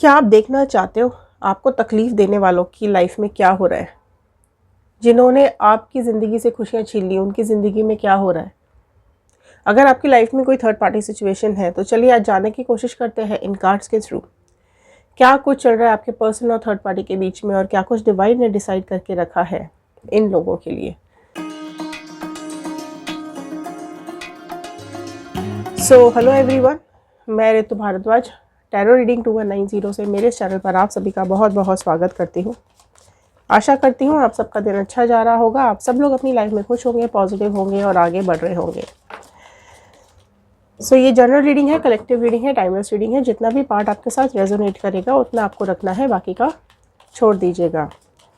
क्या आप देखना चाहते हो आपको तकलीफ़ देने वालों की लाइफ में क्या हो रहा है? जिन्होंने आपकी ज़िंदगी से खुशियाँ छीन ली, उनकी ज़िंदगी में क्या हो रहा है? अगर आपकी लाइफ में कोई थर्ड पार्टी सिचुएशन है, तो चलिए आज जानने की कोशिश करते हैं इन कार्ड्स के थ्रू। क्या कुछ चल रहा है आपके पर्सन और थर्ड पार्टी के बीच में, और क्या कुछ डिवाइन ने डिसाइड करके रखा है इन लोगों के लिए। सो हेलो एवरीवन, मैं ऋतु भारद्वाज टैरो रीडिंग 2190 से मेरे चैनल पर आप सभी का बहुत बहुत स्वागत करती हूँ। आशा करती हूँ आप सबका दिन अच्छा जा रहा होगा, आप सब लोग अपनी लाइफ में खुश होंगे, पॉजिटिव होंगे और आगे बढ़ रहे होंगे। सो ये जनरल रीडिंग है, कलेक्टिव रीडिंग है, टाइमलेस रीडिंग है। जितना भी पार्ट आपके साथ रेजोनेट करेगा उतना आपको रखना है, बाकी का छोड़ दीजिएगा।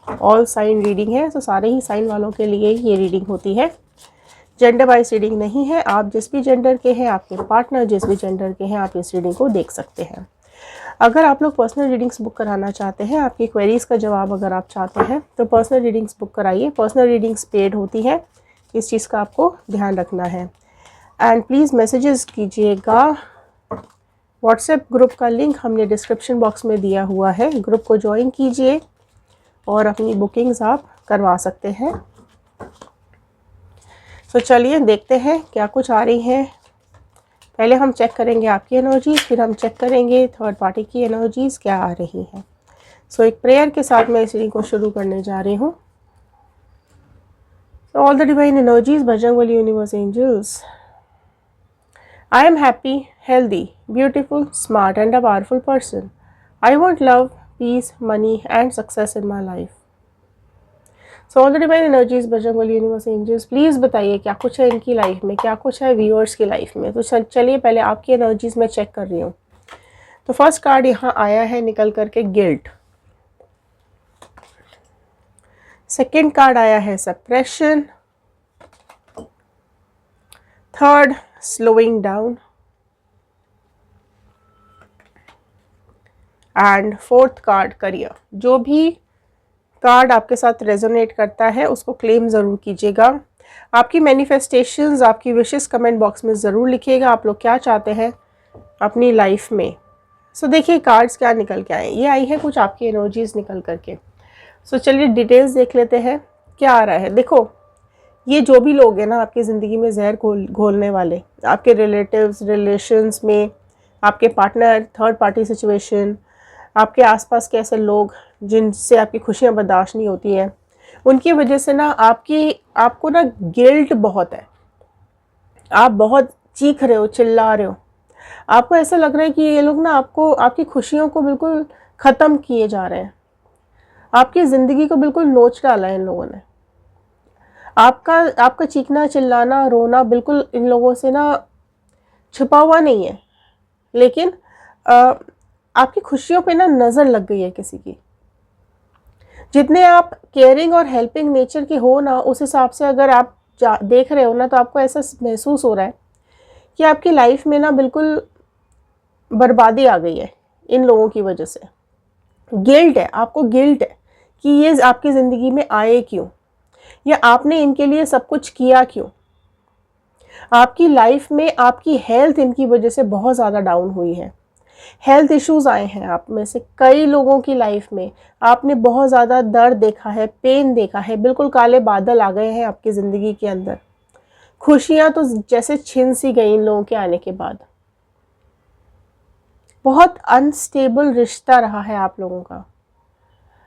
ऑल साइन रीडिंग है, तो सारे ही साइन वालों के लिए ये रीडिंग होती है। जेंडर वाइज रीडिंग नहीं है। आप जिस भी जेंडर के हैं, आपके पार्टनर जिस भी जेंडर के हैं, आप इस रीडिंग को देख सकते हैं। अगर आप लोग पर्सनल रीडिंग्स बुक कराना चाहते हैं, आपकी क्वेरीज़ का जवाब अगर आप चाहते हैं, तो पर्सनल रीडिंग्स बुक कराइए। पर्सनल रीडिंग्स पेड होती है, इस चीज़ का आपको ध्यान रखना है। एंड प्लीज़ मैसेजेस कीजिएगा। व्हाट्सएप ग्रुप का लिंक हमने डिस्क्रिप्शन बॉक्स में दिया हुआ है, ग्रुप को ज्वाइन कीजिए और अपनी बुकिंग्स आप करवा सकते हैं। तो चलिए देखते हैं क्या कुछ आ रही हैं। पहले हम चेक करेंगे आपकी एनर्जीज, फिर हम चेक करेंगे थर्ड पार्टी की एनर्जीज क्या आ रही हैं। सो एक प्रेयर के साथ मैं इस रीडिंग को शुरू करने जा रही हूँ। All the divine energies, Bajrangbali, universe, angels, I am happy, healthy, beautiful, smart and a powerful person. I want love, peace, money and success in my life. So all the divine energies, Bajrangbali, universe, angels, please बताइए क्या कुछ है इनकी life में, क्या कुछ है viewers की लाइफ में। तो चलिए पहले आपकी एनर्जीज में चेक कर रही हूँ। तो फर्स्ट कार्ड यहाँ आया है निकल करके गिल्ट। सेकंड कार्ड आया है suppression. Third slowing down. And fourth card career. जो भी कार्ड आपके साथ रेजोनेट करता है उसको क्लेम ज़रूर कीजिएगा। आपकी मैनिफेस्टेशंस, आपकी विशेस कमेंट बॉक्स में ज़रूर लिखिएगा आप लोग क्या चाहते हैं अपनी लाइफ में। सो देखिए कार्ड्स क्या निकल के आए। ये आई है कुछ आपकी एनर्जीज निकल करके। सो चलिए डिटेल्स देख लेते हैं क्या आ रहा है। देखो, ये जो भी लोग हैं ना आपकी ज़िंदगी में जहर घोलने वाले, आपके रिलेटिव्स, रिलेशंस में, आपके पार्टनर, थर्ड पार्टी सिचुएशन, आपके आसपास के ऐसे लोग जिनसे आपकी खुशियाँ बर्दाश्त नहीं होती हैं, उनकी वजह से ना आपको ना गिल्ट बहुत है। आप बहुत चीख रहे हो, चिल्ला रहे हो। आपको ऐसा लग रहा है कि ये लोग ना आपकी खुशियों को बिल्कुल ख़त्म किए जा रहे हैं। आपकी ज़िंदगी को बिल्कुल नोच डाला है इन लोगों ने। आपका चीखना, चिल्लाना, रोना बिल्कुल इन लोगों से ना छुपा हुआ नहीं है, लेकिन आपकी खुशियों पे ना नज़र लग गई है किसी की। जितने आप केयरिंग और हेल्पिंग नेचर के हो ना, उस हिसाब से अगर आप देख रहे हो ना, तो आपको ऐसा महसूस हो रहा है कि आपकी लाइफ में ना बिल्कुल बर्बादी आ गई है इन लोगों की वजह से। गिल्ट है, आपको गिल्ट है कि ये आपकी ज़िंदगी में आए क्यों, या आपने इनके लिए सब कुछ किया क्यों। आपकी लाइफ में आपकी हेल्थ इनकी वजह से बहुत ज़्यादा डाउन हुई है। हेल्थ इश्यूज़ आए हैं आप में से कई लोगों की लाइफ में। आपने बहुत ज़्यादा दर्द देखा है, पेन देखा है, बिल्कुल काले बादल आ गए हैं आपकी ज़िंदगी के अंदर। खुशियाँ तो जैसे छिन सी गई इन लोगों के आने के बाद। बहुत अनस्टेबल रिश्ता रहा है आप लोगों का।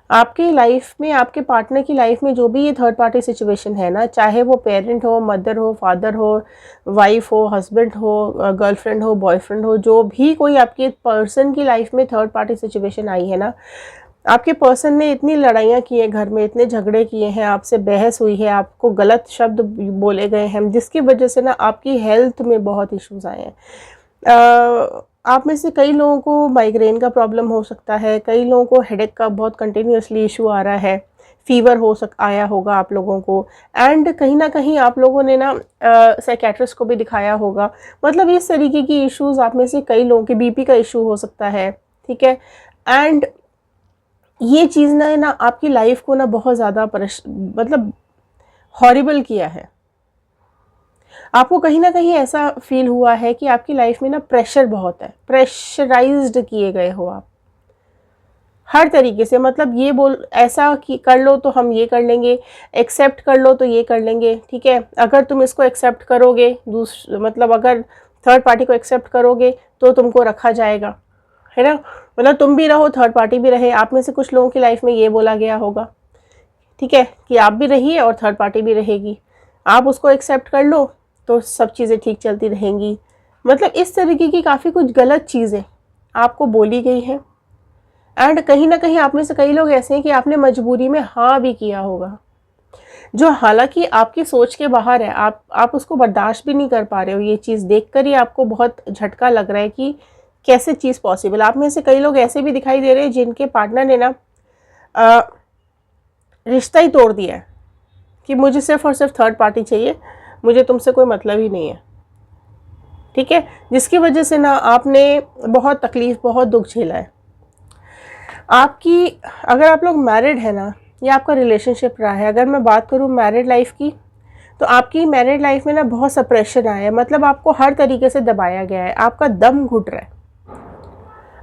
आपकी लाइफ में, आपके पार्टनर की लाइफ में जो भी ये थर्ड पार्टी सिचुएशन है ना, चाहे वो पेरेंट हो, मदर हो, फादर हो, वाइफ हो, हस्बैंड हो, गर्लफ्रेंड हो, बॉयफ्रेंड हो, जो भी कोई आपके पर्सन की लाइफ में थर्ड पार्टी सिचुएशन आई है ना, आपके पर्सन ने इतनी लड़ाइयाँ की हैं घर में, इतने झगड़े किए हैं, आपसे बहस हुई है, आपको गलत शब्द बोले गए हैं, जिसकी वजह से ना आपकी हेल्थ में बहुत इश्यूज़ आए हैं। आप में से कई लोगों को माइग्रेन का प्रॉब्लम हो सकता है, कई लोगों को हेडेक का बहुत कंटिन्यूसली इशू आ रहा है, फीवर आया होगा आप लोगों को, एंड कहीं ना कहीं आप लोगों ने ना साइकेट्रिस्ट को भी दिखाया होगा। मतलब इस तरीके की इश्यूज़ आप में से कई लोगों के, बीपी का इशू हो सकता है, ठीक है। एंड ये चीज़ ना आपकी लाइफ को ना बहुत ज़्यादा मतलब हॉरिबल किया है। आपको कहीं ना कहीं ऐसा फील हुआ है कि आपकी लाइफ में ना प्रेशर बहुत है, प्रेशराइज्ड किए गए हो आप। हर तरीके से, मतलब ये बोल ऐसा कि कर लो तो हम ये कर लेंगे, एक्सेप्ट कर लो तो ये कर लेंगे, ठीक है। अगर तुम इसको एक्सेप्ट करोगे, मतलब अगर थर्ड पार्टी को एक्सेप्ट करोगे तो तुमको रखा जाएगा, है ना। मतलब तुम भी रहो, थर्ड पार्टी भी रहे। आप में से कुछ लोगों की लाइफ में ये बोला गया होगा, ठीक है, कि आप भी रहिए और थर्ड पार्टी भी रहेगी, आप उसको एक्सेप्ट कर लो तो सब चीज़ें ठीक चलती रहेंगी। मतलब इस तरीके की काफ़ी कुछ गलत चीज़ें आपको बोली गई हैं। एंड कहीं ना कहीं आप में से कई लोग ऐसे हैं कि आपने मजबूरी में हाँ भी किया होगा, जो हालांकि आपकी सोच के बाहर है। आप उसको बर्दाश्त भी नहीं कर पा रहे हो। ये चीज़ देखकर ही आपको बहुत झटका लग रहा है कि कैसे चीज़ पॉसिबल। आप में से कई लोग ऐसे भी दिखाई दे रहे हैं जिनके पार्टनर ने ना रिश्ता ही तोड़ दिया है कि मुझे सिर्फ और सिर्फ थर्ड पार्टी चाहिए, मुझे तुमसे कोई मतलब ही नहीं है, ठीक है। जिसकी वजह से ना आपने बहुत तकलीफ, बहुत दुख झेला है। आपकी, अगर आप लोग मैरिड है ना, या आपका रिलेशनशिप रहा है, अगर मैं बात करूँ मैरिड लाइफ की, तो आपकी मैरिड लाइफ में ना बहुत सप्रेशन आया है। मतलब आपको हर तरीके से दबाया गया है, आपका दम घुट रहा है,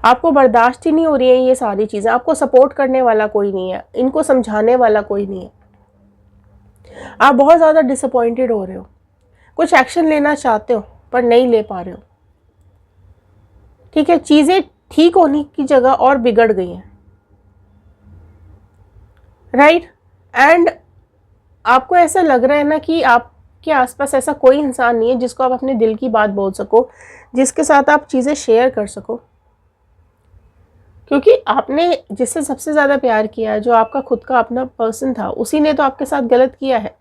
आपको बर्दाश्त ही नहीं हो रही है ये सारी चीज़ें। आपको सपोर्ट करने वाला कोई नहीं है, इनको समझाने वाला कोई नहीं है। आप बहुत ज़्यादा डिसअपॉइंटेड हो रहे हो, कुछ एक्शन लेना चाहते हो पर नहीं ले पा रहे हो, ठीक है। चीज़ें ठीक होने की जगह और बिगड़ गई हैं, राइट। एंड आपको ऐसा लग रहा है ना कि आपके आसपास ऐसा कोई इंसान नहीं है जिसको आप अपने दिल की बात बोल सको, जिसके साथ आप चीज़ें शेयर कर सको, क्योंकि आपने जिससे सबसे ज़्यादा प्यार किया, जो आपका खुद का अपना पर्सन था, उसी ने तो आपके साथ गलत किया है।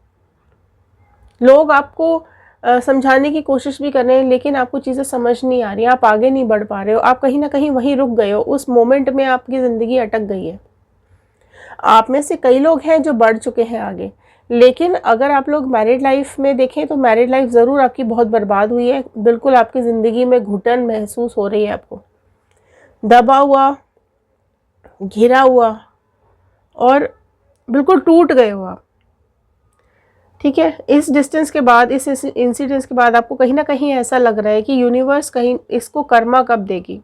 लोग आपको समझाने की कोशिश भी कर रहे हैं, लेकिन आपको चीज़ें समझ नहीं आ रही, आप आगे नहीं बढ़ पा रहे हो, आप कहीं ना कहीं वहीं रुक गए हो, उस मोमेंट में आपकी ज़िंदगी अटक गई है। आप में से कई लोग हैं जो बढ़ चुके हैं आगे, लेकिन अगर आप लोग मैरिड लाइफ में देखें तो मैरिड लाइफ ज़रूर आपकी बहुत बर्बाद हुई है। बिल्कुल आपकी ज़िंदगी में घुटन महसूस हो रही है, आपको दबा हुआ, घिरा हुआ, और बिल्कुल टूट गए हो आप, ठीक है। इस डिस्टेंस के बाद, इस इंसिडेंस के बाद आपको कहीं ना कहीं ऐसा लग रहा है कि यूनिवर्स कहीं इसको कर्मा कब देगी,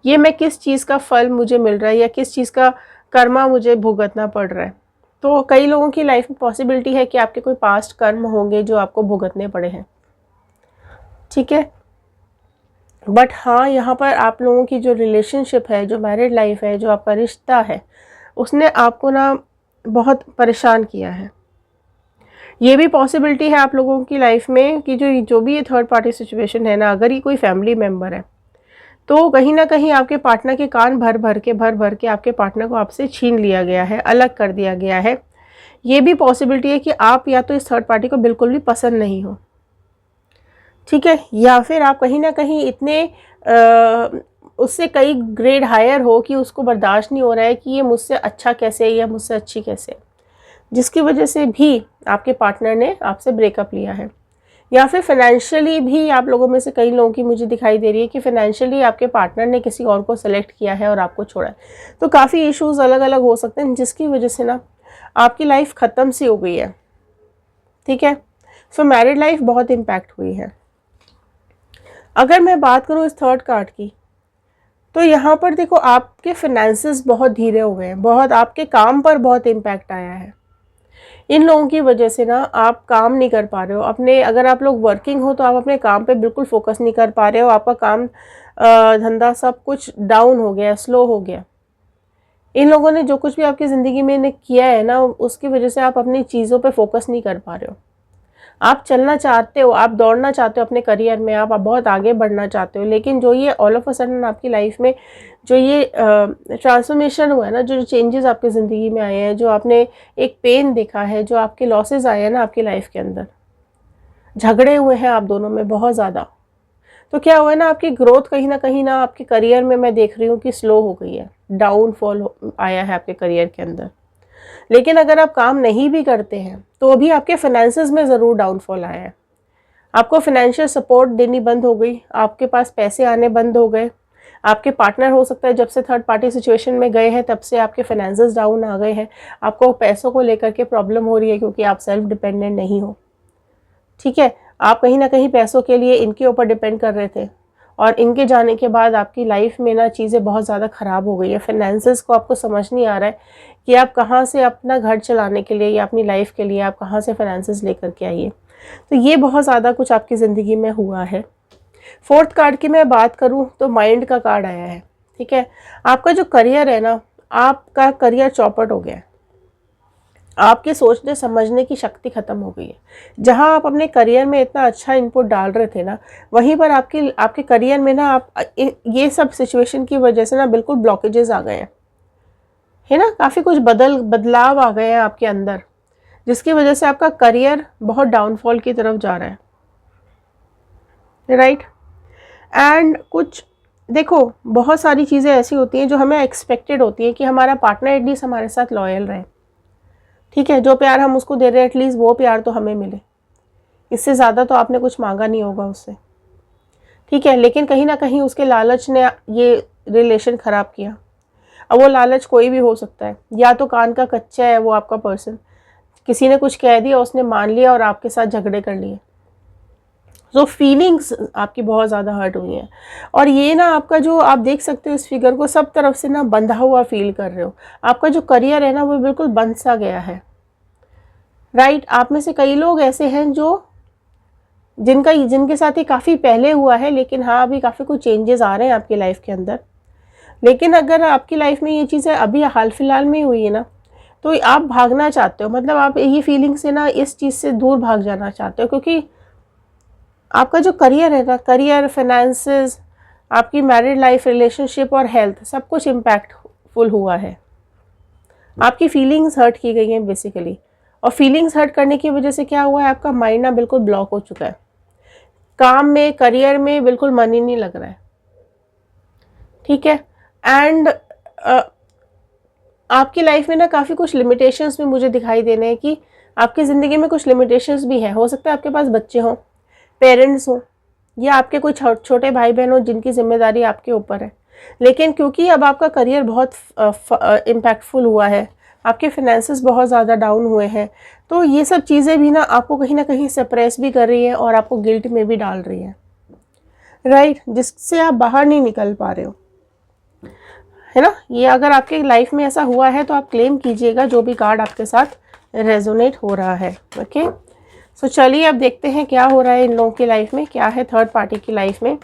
ये मैं किस चीज़ का फल मुझे मिल रहा है, या किस चीज़ का कर्मा मुझे भुगतना पड़ रहा है। तो कई लोगों की लाइफ में पॉसिबिलिटी है कि आपके कोई पास्ट कर्म होंगे जो आपको भुगतने पड़े हैं, ठीक है। बट हाँ, यहाँ पर आप लोगों की जो रिलेशनशिप है, जो मैरिड लाइफ है, जो आपका रिश्ता है, उसने आपको ना बहुत परेशान किया है। ये भी पॉसिबिलिटी है आप लोगों की लाइफ में कि जो भी ये थर्ड पार्टी सिचुएशन है ना, अगर ये कोई फैमिली मेम्बर है, तो कहीं ना कहीं आपके पार्टनर के कान भर भर के आपके पार्टनर को आपसे छीन लिया गया है, अलग कर दिया गया है। ये भी पॉसिबिलिटी है कि आप या तो इस थर्ड पार्टी को बिल्कुल भी पसंद नहीं हो, ठीक है, या फिर आप कहीं ना कहीं इतने उससे कई ग्रेड हायर हो कि उसको बर्दाश्त नहीं हो रहा है कि ये मुझसे अच्छा कैसे है या मुझसे अच्छी कैसे है, जिसकी वजह से भी आपके पार्टनर ने आपसे ब्रेकअप लिया है। या फिर फाइनेंशियली भी आप लोगों में से कई लोगों की मुझे दिखाई दे रही है कि फाइनेंशियली आपके पार्टनर ने किसी और को सेलेक्ट किया है और आपको छोड़ा है। तो काफ़ी इश्यूज़ अलग अलग हो सकते हैं जिसकी वजह से ना आपकी लाइफ ख़त्म सी हो गई है, ठीक है। सो मैरिड लाइफ बहुत इम्पैक्ट हुई है। अगर मैं बात करूँ इस थर्ड कार्ड की, तो यहाँ पर देखो आपके फाइनेंसेस बहुत धीरे हो गए हैं, बहुत आपके काम पर बहुत इम्पैक्ट आया है। इन लोगों की वजह से ना आप काम नहीं कर पा रहे हो अपने, अगर आप लोग वर्किंग हो तो आप अपने काम पे बिल्कुल फोकस नहीं कर पा रहे हो, आपका काम धंधा सब कुछ डाउन हो गया, स्लो हो गया। इन लोगों ने जो कुछ भी आपकी ज़िंदगी में किया है ना, उसकी वजह से आप अपनी चीज़ों पे फोकस नहीं कर पा रहे हो। आप चलना चाहते हो, आप दौड़ना चाहते हो अपने करियर में, आप बहुत आगे बढ़ना चाहते हो, लेकिन जो ये ऑल ऑफ अ सडन आपकी लाइफ में जो ये ट्रांसफॉर्मेशन हुआ है ना, जो चेंजेस आपकी ज़िंदगी में आए हैं, जो आपने एक पेन देखा है, जो आपके लॉसेस आए हैं ना आपकी लाइफ के अंदर, झगड़े हुए हैं आप दोनों में बहुत ज़्यादा, तो क्या हुआ है ना, आपकी ग्रोथ कहीं ना आपके करियर में मैं देख रही हूँ कि स्लो हो गई है, डाउनफॉल आया है आपके करियर के अंदर। लेकिन अगर आप काम नहीं भी करते हैं तो भी आपके फाइनेंसेस में ज़रूर डाउनफॉल आया है, आपको फाइनेंशियल सपोर्ट देनी बंद हो गई, आपके पास पैसे आने बंद हो गए। आपके पार्टनर हो सकता है जब से थर्ड पार्टी सिचुएशन में गए हैं तब से आपके फाइनेंसेस डाउन आ गए हैं, आपको पैसों को लेकर के प्रॉब्लम हो रही है क्योंकि आप सेल्फ डिपेंडेंट नहीं हो, ठीक है। आप कहीं ना कहीं पैसों के लिए इनके ऊपर डिपेंड कर रहे थे और इनके जाने के बाद आपकी लाइफ में ना चीज़ें बहुत ज़्यादा ख़राब हो गई है। फाइनेंसेस को आपको समझ नहीं आ रहा है कि आप कहाँ से अपना घर चलाने के लिए या अपनी लाइफ के लिए आप कहाँ से फाइनेंसेस लेकर के आइए। तो ये बहुत ज़्यादा कुछ आपकी ज़िंदगी में हुआ है। फोर्थ कार्ड की मैं बात करूँ तो माइंड का कार्ड आया है। ठीक है, आपका जो करियर है ना, आपका करियर चौपट हो गया है। आपके सोचने समझने की शक्ति ख़त्म हो गई है। जहां आप अपने करियर में इतना अच्छा इनपुट डाल रहे थे ना, वहीं पर आपके करियर में ना आप ये सब सिचुएशन की वजह से ना बिल्कुल ब्लॉकेजेस आ गए हैं, है ना। काफ़ी कुछ बदलाव आ गए हैं आपके अंदर, जिसकी वजह से आपका करियर बहुत डाउनफॉल की तरफ जा रहा है, राइट। एंड कुछ देखो, बहुत सारी चीज़ें ऐसी होती हैं जो हमें एक्सपेक्टेड होती हैं कि हमारा पार्टनर एटलीस्ट हमारे साथ लॉयल रहे। ठीक है, जो प्यार हम उसको दे रहे हैं एटलीस्ट वो प्यार तो हमें मिले। इससे ज़्यादा तो आपने कुछ मांगा नहीं होगा उससे। ठीक है, लेकिन कहीं ना कहीं उसके लालच ने ये रिलेशन ख़राब किया। अब वो लालच कोई भी हो सकता है, या तो कान का कच्चा है वो आपका पर्सन, किसी ने कुछ कह दिया, उसने मान लिया और आपके साथ झगड़े कर लिए। तो फीलिंग्स आपकी बहुत ज़्यादा हर्ट हुई हैं। और ये ना आपका जो आप देख सकते हो इस फिगर को, सब तरफ से ना बंधा हुआ फील कर रहे हो। आपका जो करियर है ना वो बिल्कुल बंद सा गया है, राइट। आप में से कई लोग ऐसे हैं जो जिनके साथ ये काफ़ी पहले हुआ है, लेकिन हाँ अभी काफ़ी कुछ चेंजेस आ रहे हैं आपकी लाइफ के अंदर। लेकिन अगर आपकी लाइफ में ये चीज़ें अभी हाल फिलहाल में हुई है ना, तो आप भागना चाहते हो, मतलब आप ये फीलिंग से ना इस चीज़ से दूर भाग जाना चाहते हो, क्योंकि आपका जो करियर है ना, करियर, फाइनेंसेस, आपकी मैरिड लाइफ, रिलेशनशिप और हेल्थ, सब कुछ इम्पैक्टफुल हुआ है। आपकी फीलिंग्स हर्ट की गई हैं बेसिकली। और फीलिंग्स हर्ट करने की वजह से क्या हुआ है, आपका माइंड ना बिल्कुल ब्लॉक हो चुका है। काम में, करियर में बिल्कुल मन ही नहीं लग रहा है। ठीक है, एंड आपकी लाइफ में ना काफ़ी कुछ लिमिटेशंस भी मुझे दिखाई दे रहे हैं कि आपकी ज़िंदगी में कुछ लिमिटेशंस भी हैं। हो सकता है आपके पास बच्चे हों, पेरेंट्स हों, या आपके कोई छोटे भाई बहन हो जिनकी जिम्मेदारी आपके ऊपर है। लेकिन क्योंकि अब आपका करियर बहुत इम्पैक्टफुल हुआ है, आपके फाइनेंसेस बहुत ज़्यादा डाउन हुए हैं, तो ये सब चीज़ें भी ना आपको कहीं ना कहीं सप्रेस भी कर रही हैं और आपको गिल्ट में भी डाल रही हैं, राइट, जिससे आप बाहर नहीं निकल पा रहे हो, है ना। ये अगर आपके लाइफ में ऐसा हुआ है तो आप क्लेम कीजिएगा जो भी कार्ड आपके साथ रेजोनेट हो रहा है। ओके, सो चलिए अब देखते हैं क्या हो रहा है इन लोगों की लाइफ में, क्या है थर्ड पार्टी की लाइफ में।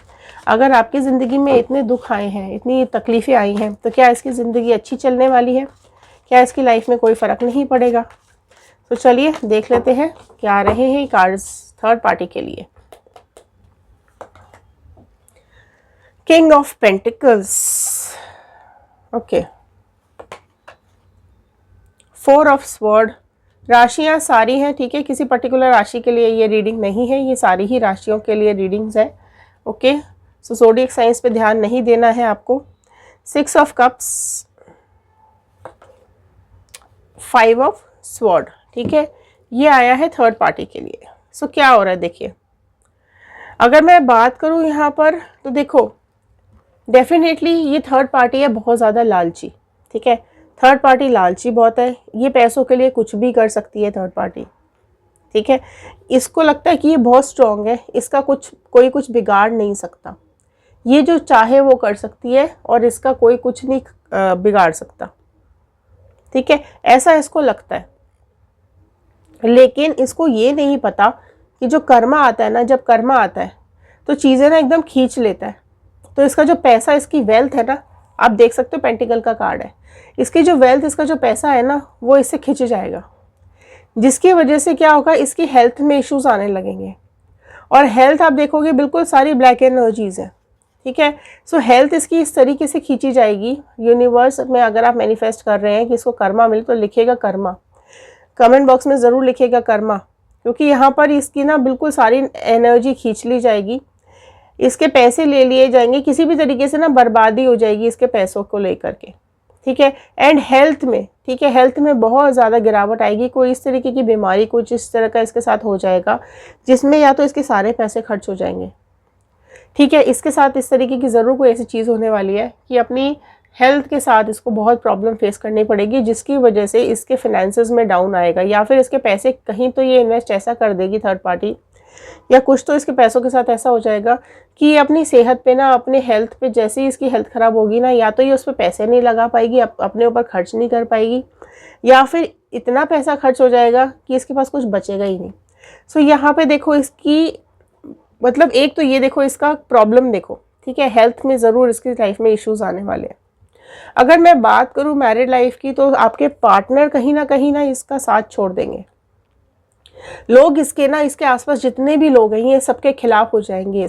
अगर आपकी ज़िंदगी में इतने दुख आए हैं, इतनी तकलीफ़ें आई हैं, तो क्या इसकी ज़िंदगी अच्छी चलने वाली है, क्या इसकी लाइफ में कोई फ़र्क नहीं पड़ेगा। तो चलिए देख लेते हैं क्या रहे हैं कार्ड्स थर्ड पार्टी के लिए। King of pentacles, okay, four of sword. राशियां सारी हैं, ठीक है, किसी पर्टिकुलर राशि के लिए ये रीडिंग नहीं है, ये सारी ही राशियों के लिए रीडिंग्स है। ओके, सो ज़ोडिएक साइंस पे ध्यान नहीं देना है आपको। Six of cups, five of sword, ठीक है, ये आया है थर्ड पार्टी के लिए। सो क्या हो रहा है देखिए, अगर मैं बात करूं यहाँ पर तो देखो डेफिनेटली ये थर्ड पार्टी है बहुत ज़्यादा लालची। ठीक है, थर्ड पार्टी लालची बहुत है, ये पैसों के लिए कुछ भी कर सकती है थर्ड पार्टी। ठीक है, इसको लगता है कि ये बहुत स्ट्रांग है, इसका कोई कुछ बिगाड़ नहीं सकता, ये जो चाहे वो कर सकती है और इसका कोई कुछ नहीं बिगाड़ सकता। ठीक है, ऐसा इसको लगता है, लेकिन इसको ये नहीं पता कि जो कर्मा आता है ना, जब कर्मा आता है तो चीज़ें ना एकदम खींच लेता है। तो इसका जो पैसा, इसकी वेल्थ है ना, आप देख सकते हो पेंटिकल का कार्ड है, इसकी जो वेल्थ, इसका जो पैसा है ना, वो इससे खिंच जाएगा, जिसकी वजह से क्या होगा, इसकी हेल्थ में इश्यूज आने लगेंगे। और हेल्थ आप देखोगे बिल्कुल सारी ब्लैक एनर्जीज है। ठीक है, सो हेल्थ इसकी इस तरीके से खींची जाएगी। यूनिवर्स में अगर आप मैनिफेस्ट कर रहे हैं कि इसको कर्मा मिले तो लिखिएगा कर्मा, कमेंट बॉक्स में ज़रूर लिखिएगा कर्मा, क्योंकि यहाँ पर इसकी ना बिल्कुल सारी एनर्जी खींच ली जाएगी, इसके पैसे ले लिए जाएंगे, किसी भी तरीके से ना बर्बादी हो जाएगी इसके पैसों को लेकर के। ठीक है, एंड हेल्थ में, ठीक है, हेल्थ में बहुत ज़्यादा गिरावट आएगी, कोई इस तरीके की बीमारी कुछ इस तरह का इसके साथ हो जाएगा जिसमें या तो इसके सारे पैसे खर्च हो जाएंगे। ठीक है, इसके साथ इस तरीके की ज़रूर कोई ऐसी चीज़ होने वाली है कि अपनी हेल्थ के साथ इसको बहुत प्रॉब्लम फेस करनी पड़ेगी, जिसकी वजह से इसके फाइनेंसेस में डाउन आएगा, या फिर इसके पैसे कहीं तो ये इन्वेस्ट ऐसा कर देगी थर्ड पार्टी या कुछ तो इसके पैसों के साथ ऐसा हो जाएगा कि ये अपनी सेहत पे ना, अपने हेल्थ पे, जैसे ही इसकी हेल्थ ख़राब होगी ना, या तो ये उस पर पैसे नहीं लगा पाएगी, अपने ऊपर खर्च नहीं कर पाएगी, या फिर इतना पैसा खर्च हो जाएगा कि इसके पास कुछ बचेगा ही नहीं। सो यहाँ पे देखो इसकी मतलब एक तो ये देखो इसका प्रॉब्लम देखो, ठीक है, हेल्थ में ज़रूर इसकी लाइफ में इश्यूज आने वाले हैं। अगर मैं बात करूँ मैरिड लाइफ की, तो आपके पार्टनर कहीं ना इसका साथ छोड़ देंगे। लोग इसके ना, इसके आसपास जितने भी लोग हैं ये सबके खिलाफ हो जाएंगे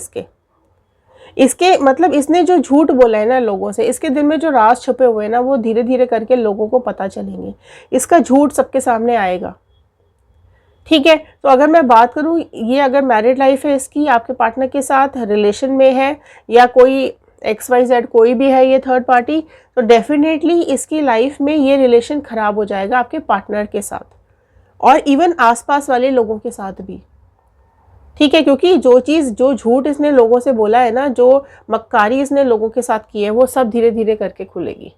इसके मतलब इसने जो झूठ बोला है ना लोगों से, इसके दिल में जो राज छुपे हुए हैं ना, वो धीरे धीरे करके लोगों को पता चलेंगे, इसका झूठ सबके सामने आएगा, ठीक है। तो अगर मैं बात करूँ, ये अगर मैरिड लाइफ है इसकी, आपके पार्टनर के साथ रिलेशन में है, या कोई XYZ कोई भी है ये थर्ड पार्टी, तो डेफिनेटली इसकी लाइफ में ये रिलेशन ख़राब हो जाएगा आपके पार्टनर के साथ, और इवन आसपास वाले लोगों के साथ भी, ठीक है। क्योंकि जो झूठ इसने लोगों से बोला है ना, जो मक्कारी इसने लोगों के साथ की है, वो सब धीरे धीरे करके खुलेगी।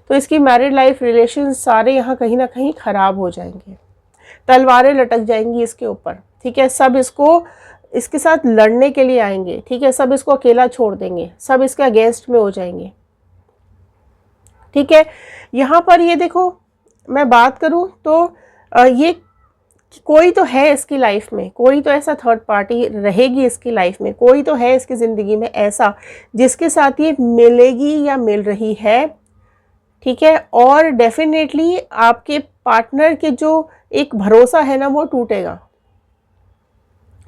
तो इसकी मैरिड लाइफ रिलेशन सारे यहाँ कहीं ना कहीं ख़राब हो जाएंगे, तलवारें लटक जाएंगी इसके ऊपर, ठीक है। सब इसके साथ लड़ने के लिए आएंगे, ठीक है, सब इसको अकेला छोड़ देंगे, सब इसके अगेंस्ट में हो जाएंगे, ठीक है। यहाँ पर ये देखो, मैं बात करूँ तो ये कोई तो है इसकी लाइफ में, कोई तो ऐसा थर्ड पार्टी रहेगी इसकी लाइफ में, कोई तो है इसकी ज़िंदगी में ऐसा जिसके साथ ये मिलेगी या मिल रही है, ठीक है। और डेफिनेटली आपके पार्टनर के जो एक भरोसा है ना, वो टूटेगा,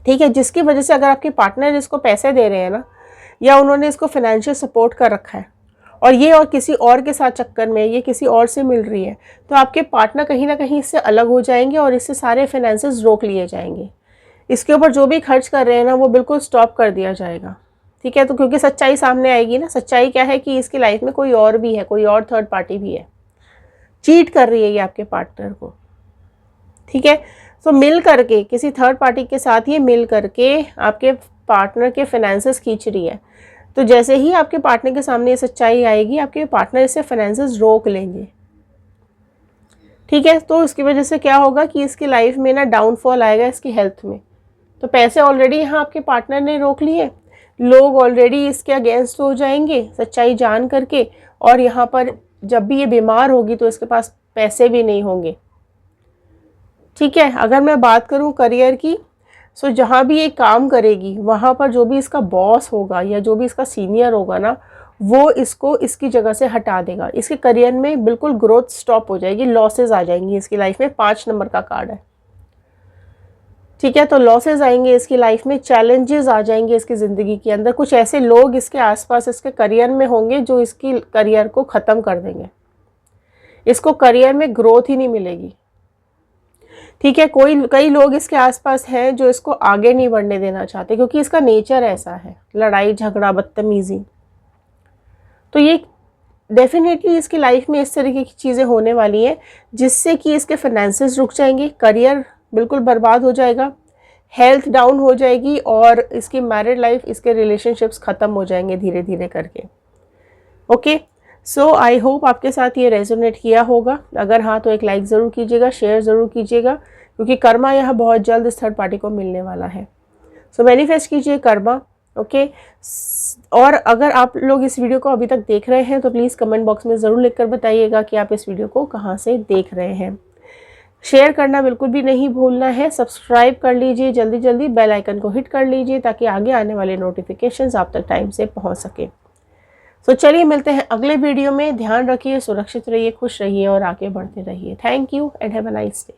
ठीक है। जिसकी वजह से अगर आपके पार्टनर इसको पैसे दे रहे हैं ना, या उन्होंने इसको फाइनेंशियल सपोर्ट कर रखा है, और ये और किसी और के साथ चक्कर में, ये किसी और से मिल रही है, तो आपके पार्टनर कहीं ना कहीं इससे अलग हो जाएंगे और इससे सारे फाइनेंसेस रोक लिए जाएंगे। इसके ऊपर जो भी खर्च कर रहे हैं ना, वो बिल्कुल स्टॉप कर दिया जाएगा, ठीक है। तो क्योंकि सच्चाई सामने आएगी ना, सच्चाई क्या है कि इसकी लाइफ में कोई और भी है, कोई और थर्ड पार्टी भी है, चीट कर रही है ये आपके पार्टनर को, ठीक है। तो मिल करके किसी थर्ड पार्टी के साथ ये मिल करके आपके पार्टनर के फाइनेंसेस खींच रही है। तो जैसे ही आपके पार्टनर के सामने ये सच्चाई आएगी, आपके पार्टनर इससे फाइनेंसेस रोक लेंगे, ठीक है। तो इसकी वजह से क्या होगा कि इसकी लाइफ में ना डाउनफॉल आएगा इसकी हेल्थ में। तो पैसे ऑलरेडी यहाँ आपके पार्टनर ने रोक लिए, लोग ऑलरेडी इसके अगेंस्ट हो जाएंगे सच्चाई जान करके, और यहाँ पर जब भी ये बीमार होगी तो इसके पास पैसे भी नहीं होंगे, ठीक है। अगर मैं बात करूँ करियर की, सो जहाँ भी ये काम करेगी वहाँ पर जो भी इसका बॉस होगा या जो भी इसका सीनियर होगा ना, वो इसको इसकी जगह से हटा देगा। इसके करियर में बिल्कुल ग्रोथ स्टॉप हो जाएगी, लॉसेस आ जाएंगी इसकी लाइफ में। 5 नंबर का कार्ड है, ठीक है। तो लॉसेस आएंगे इसकी लाइफ में, चैलेंजेस आ जाएंगे इसकी ज़िंदगी के अंदर। कुछ ऐसे लोग इसके आसपास इसके करियर में होंगे जो इसकी करियर को ख़त्म कर देंगे, इसको करियर में ग्रोथ ही नहीं मिलेगी, ठीक है। कई लोग इसके आसपास हैं जो इसको आगे नहीं बढ़ने देना चाहते, क्योंकि इसका नेचर ऐसा है, लड़ाई झगड़ा बदतमीज़ी। तो ये डेफिनेटली इसकी लाइफ में इस तरीके की चीज़ें होने वाली हैं जिससे कि इसके फाइनेंसेस रुक जाएंगे, करियर बिल्कुल बर्बाद हो जाएगा, हेल्थ डाउन हो जाएगी, और इसकी मैरिड लाइफ, इसके रिलेशनशिप्स ख़त्म हो जाएंगे धीरे धीरे करके। ओके, सो आई होप आपके साथ ये रेजोनेट किया होगा। अगर हाँ तो एक लाइक ज़रूर कीजिएगा, शेयर ज़रूर कीजिएगा, क्योंकि कर्मा यह बहुत जल्द इस थर्ड पार्टी को मिलने वाला है। सो मैनिफेस्ट कीजिए कर्मा, ओके। और अगर आप लोग इस वीडियो को अभी तक देख रहे हैं तो प्लीज़ कमेंट बॉक्स में ज़रूर लिखकर बताइएगा कि आप इस वीडियो को कहाँ से देख रहे हैं। शेयर करना बिल्कुल भी नहीं भूलना है, सब्सक्राइब कर लीजिए, जल्दी जल्दी बेल आइकन को हिट कर लीजिए ताकि आगे आने वाले नोटिफिकेशंस आप तक टाइम से पहुँच सके। तो चलिए मिलते हैं अगले वीडियो में। ध्यान रखिए, सुरक्षित रहिए, खुश रहिए और आगे बढ़ते रहिए। Thank you and have a nice day.